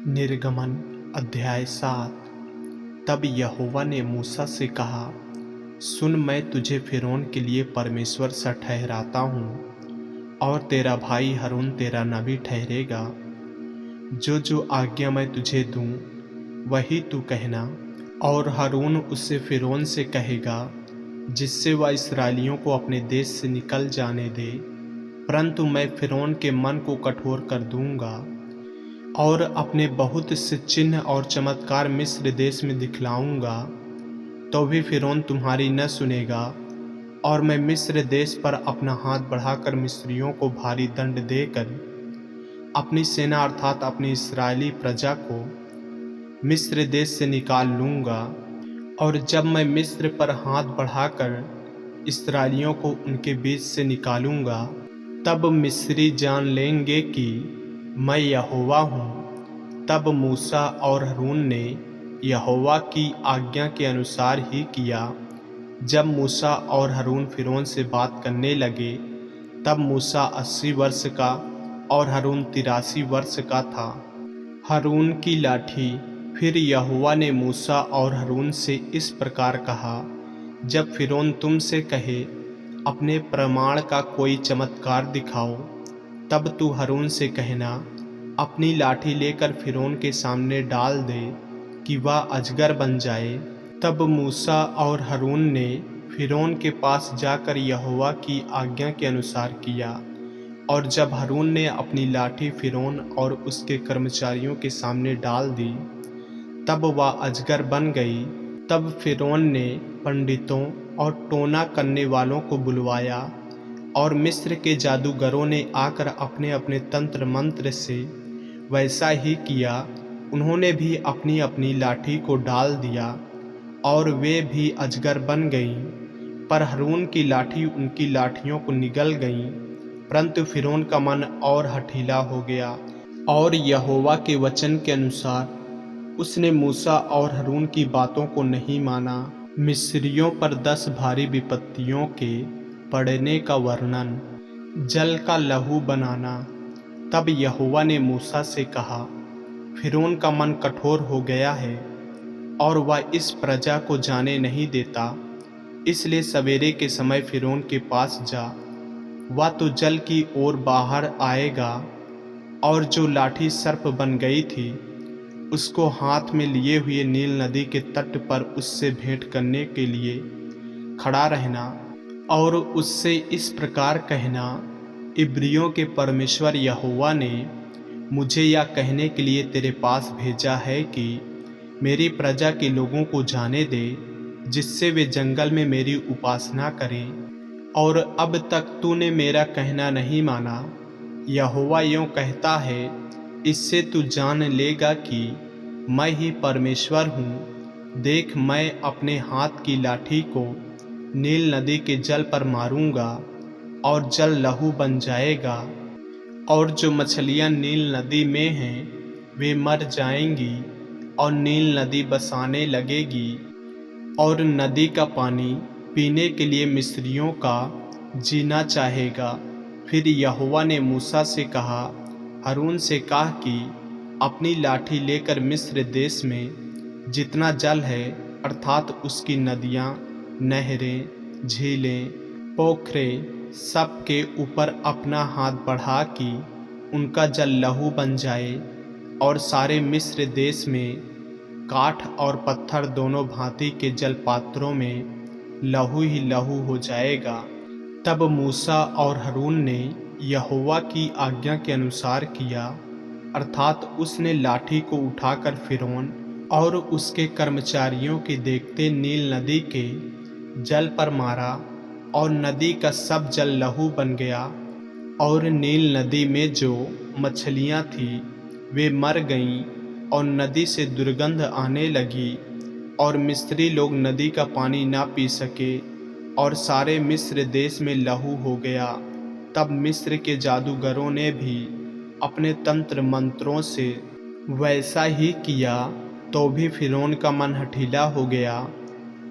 निर्गमन अध्याय 7। तब यहोवा ने मूसा से कहा, सुन, मैं तुझे फ़िरौन के लिए परमेश्वर सा ठहराता हूँ और तेरा भाई हारून तेरा नबी ठहरेगा। जो जो आज्ञा मैं तुझे दूँ वही तू कहना। और हारून उससे फ़िरौन से कहेगा, जिससे वह इस्राएलियों को अपने देश से निकल जाने दे। परंतु मैं फ़िरौन के मन को कठोर कर दूंगा और अपने बहुत से चिन्ह और चमत्कार मिस्र देश में दिखलाऊंगा, तो भी फ़िरौन तुम्हारी न सुनेगा। और मैं मिस्र देश पर अपना हाथ बढ़ाकर मिस्रियों को भारी दंड देकर अपनी सेना अर्थात अपनी इस्राएली प्रजा को मिस्र देश से निकाल लूँगा। और जब मैं मिस्र पर हाथ बढ़ाकर इस्राएलियों को उनके बीच से निकालूँगा, तब मिस्री जान लेंगे कि मैं यहोवा हूँ। तब मूसा और हारून ने यहोवा की आज्ञा के अनुसार ही किया। जब मूसा और हारून फ़िरौन से बात करने लगे, तब मूसा 80 वर्ष का और हारून 83 वर्ष का था। हारून की लाठी। फिर यहोवा ने मूसा और हारून से इस प्रकार कहा, जब फ़िरौन तुमसे कहे, अपने प्रमाण का कोई चमत्कार दिखाओ, तब तू हारून से कहना, अपनी लाठी लेकर फ़िरौन के सामने डाल दे कि वह अजगर बन जाए। तब मूसा और हारून ने फ़िरौन के पास जाकर यहोवा की आज्ञा के अनुसार किया। और जब हारून ने अपनी लाठी फ़िरौन और उसके कर्मचारियों के सामने डाल दी, तब वह अजगर बन गई। तब फ़िरौन ने पंडितों और टोना करने वालों को बुलवाया, और मिस्र के जादूगरों ने आकर अपने अपने तंत्र मंत्र से वैसा ही किया। उन्होंने भी अपनी अपनी लाठी को डाल दिया और वे भी अजगर बन गईं। पर हारून की लाठी उनकी लाठियों को निगल गईं। परंतु फ़िरौन का मन और हठीला हो गया, और यहोवा के वचन के अनुसार उसने मूसा और हारून की बातों को नहीं माना। मिस्रियों पर 10 भारी विपत्तियों के पड़ने का वर्णन। जल का लहू बनाना। तब यहोवा ने मूसा से कहा, फ़िरौन का मन कठोर हो गया है और वह इस प्रजा को जाने नहीं देता। इसलिए सवेरे के समय फ़िरौन के पास जा, वह तो जल की ओर बाहर आएगा। और जो लाठी सर्प बन गई थी, उसको हाथ में लिए हुए नील नदी के तट पर उससे भेंट करने के लिए खड़ा रहना। और उससे इस प्रकार कहना, इब्रियों के परमेश्वर यहोवा ने मुझे यह कहने के लिए तेरे पास भेजा है कि मेरी प्रजा के लोगों को जाने दे, जिससे वे जंगल में मेरी उपासना करें। और अब तक तूने मेरा कहना नहीं माना। यहोवा यूँ कहता है, इससे तू जान लेगा कि मैं ही परमेश्वर हूँ। देख, मैं अपने हाथ की लाठी को नील नदी के जल पर मारूंगा और जल लहू बन जाएगा। और जो मछलियाँ नील नदी में हैं वे मर जाएंगी और नील नदी बसाने लगेगी। और नदी का पानी पीने के लिए मिस्रियों का जीना चाहेगा। फिर यहोवा ने मूसा से कहा, हारून से कह कि अपनी लाठी लेकर मिस्र देश में जितना जल है अर्थात उसकी नदियाँ, नहरें, झीलें, पोखरे, सब के ऊपर अपना हाथ बढ़ा कि उनका जल लहू बन जाए। और सारे मिस्र देश में काठ और पत्थर दोनों भांति के जलपात्रों में लहू ही लहू हो जाएगा। तब मूसा और हारून ने यहोवा की आज्ञा के अनुसार किया, अर्थात उसने लाठी को उठाकर फ़िरौन और उसके कर्मचारियों के देखते नील नदी के जल पर मारा, और नदी का सब जल लहू बन गया। और नील नदी में जो मछलियाँ थीं वे मर गईं, और नदी से दुर्गंध आने लगी, और मिस्री लोग नदी का पानी ना पी सके, और सारे मिस्र देश में लहू हो गया। तब मिस्र के जादूगरों ने भी अपने तंत्र मंत्रों से वैसा ही किया, तो भी फ़िरौन का मन हठीला हो गया।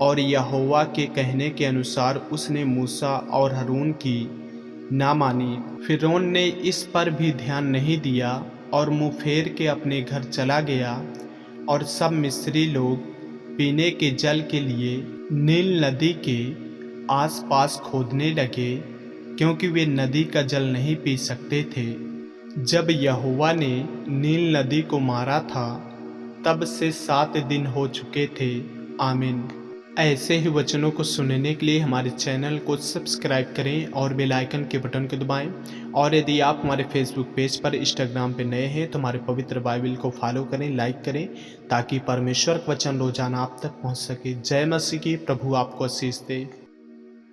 और यहोवा के कहने के अनुसार उसने मूसा और हारून की ना मानी। फ़िरौन ने इस पर भी ध्यान नहीं दिया और मुंह फेर के अपने घर चला गया। और सब मिस्री लोग पीने के जल के लिए नील नदी के आसपास खोदने लगे, क्योंकि वे नदी का जल नहीं पी सकते थे। जब यहोवा ने नील नदी को मारा था, तब से 7 दिन हो चुके थे। आमीन। ऐसे ही वचनों को सुनने के लिए हमारे चैनल को सब्सक्राइब करें और बेल आइकन के बटन को दबाएं। और यदि आप हमारे फेसबुक पेज पर, इंस्टाग्राम पे नए हैं तो हमारे पवित्र बाइबल को फॉलो करें, लाइक करें, ताकि परमेश्वर का वचन रोजाना आप तक पहुंच सके। जय मसीह की। प्रभु आपको आशीष दे।